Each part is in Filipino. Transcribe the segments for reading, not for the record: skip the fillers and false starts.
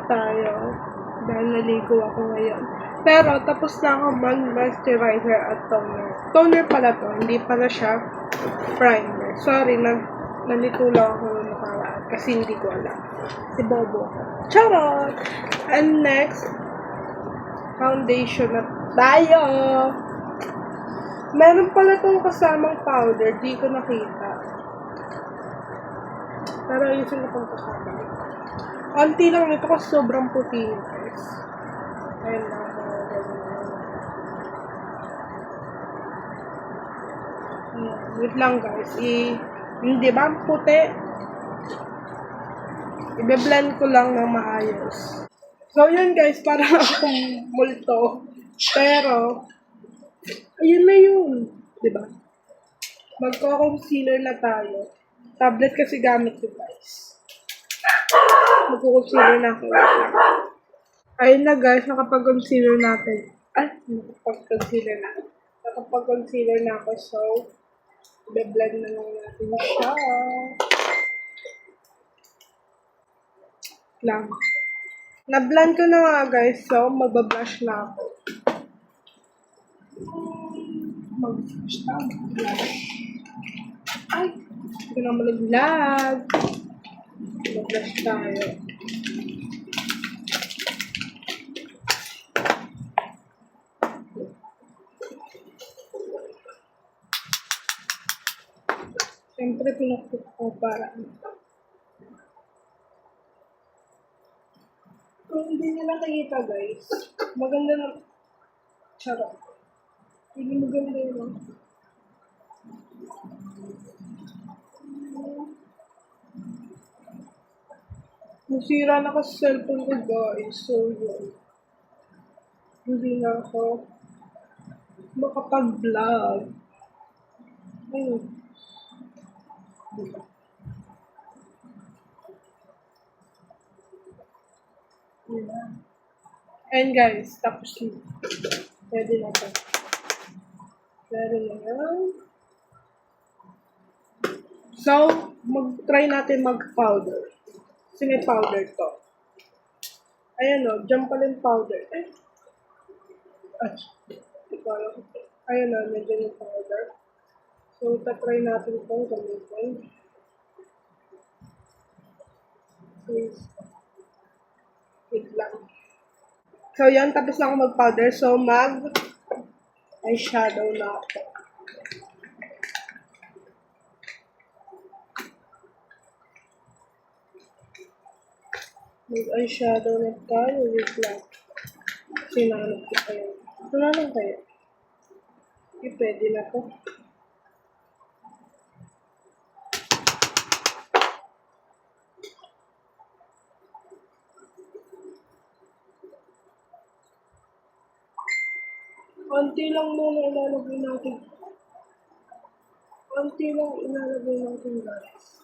tayo dahil naligo ako ngayon. Pero tapos na ako mag-moisturizer at toner. Toner pala to, hindi pala siya primer. Sorry, nalito lang ako nung nakaraan kasi hindi ko alam. Si Bobo. Charot! And next, foundation na tayo. Meron pala tong kasamang powder, di ko nakita. Pero ayusin ko itong kasama. Onti lang nito kasi sobrang puti, guys. Ayun lang. Wait lang, guys. Hindi ba ang puti? I-blend ko lang ng maayos. So, yun, guys. Parang akong multo. Pero, ayun na yun. Diba? Magko-concealer na tayo. Tablet kasi gamit ko, guys. Magko-concealer na ako. Ayun na, guys. Nakapag-concealer natin. Nakapag-concealer na. Nakapag-concealer na ako. So, i-blend na lang natin siya. Lang. Na-blend ko na nga, guys. So, magbablush na ako. Mag-blush na. Ay! Hindi na malaglag. Mag-blush tayo. Siyempre, pinakit ko para kung hindi nyo nakikita, guys, maganda na charot. Hindi maganda yun. Nasira na kasi cellphone ko, guys. So, yun. Hindi na ako makapag-vlog. Ayun. And guys, tapos na. Pwede na ito. Pwede na yan. So, mag-try natin mag-powder. Kasi may powder to. Ayan o, dyan pala yung powder. Ayan o, medyo yung powder. So, tatry natin itong gamitin. Please. Wait lang. So, yan. Tapos na ako mag-powder. So, mag-eyeshadow na ako. Mag-eyeshadow na tayo. Wait lang. Sinanap ko kayo. Wala lang kayo. Pwede na to. Konti lang muna ilalagay natin. Konti lang ilalagay natin, guys.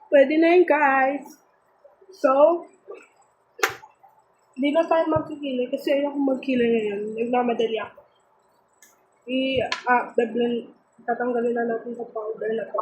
Pwede na yun, guys. So, hindi na tayo magkikilay kasi ayoko magkilay ngayon. Nagmamadali ako. Tatanggalin na natin sa powder na to.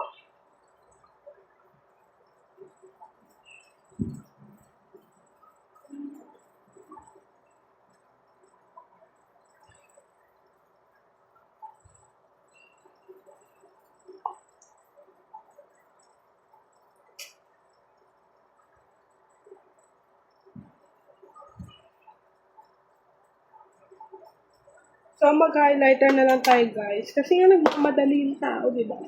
So, mag-highlighter na lang tayo, guys. Kasi nga nagmamadali yung tao, di ba?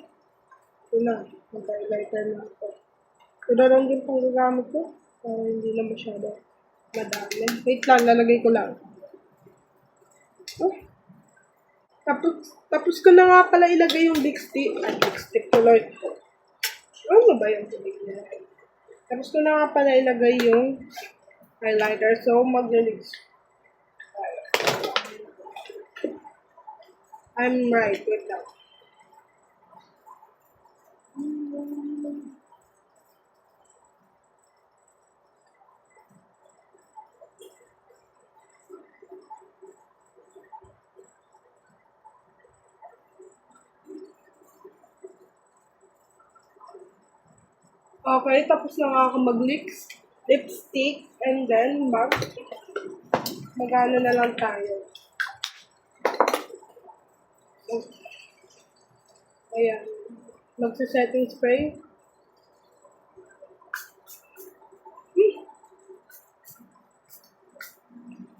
Ito na, mag-highlighter na ako. Ito na lang din pang gagamit ko. Para hindi na masyado madami. Wait lang, lalagay ko lang. Oh. Tapos ko na nga pala ilagay yung lipstick. Lipstick tuloy. Ano ba yung lipstick? Tapos ko na nga pala ilagay yung highlighter. So, mag-lipstick. I'm right. Wait lang. Okay, tapos na nga ako lipstick, and then magano na lang tayo. Ayan. Magsa-setting spray.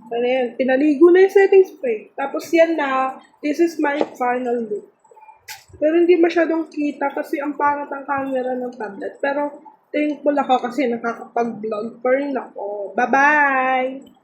Ano yan? Pinaligo na yung setting spray. Tapos yan na. This is my final look. Pero hindi masyadong kita kasi ang pangat ang camera ng tablet. Pero thankful ako kasi nakakapag-vlog pa rin ako. Bye-bye!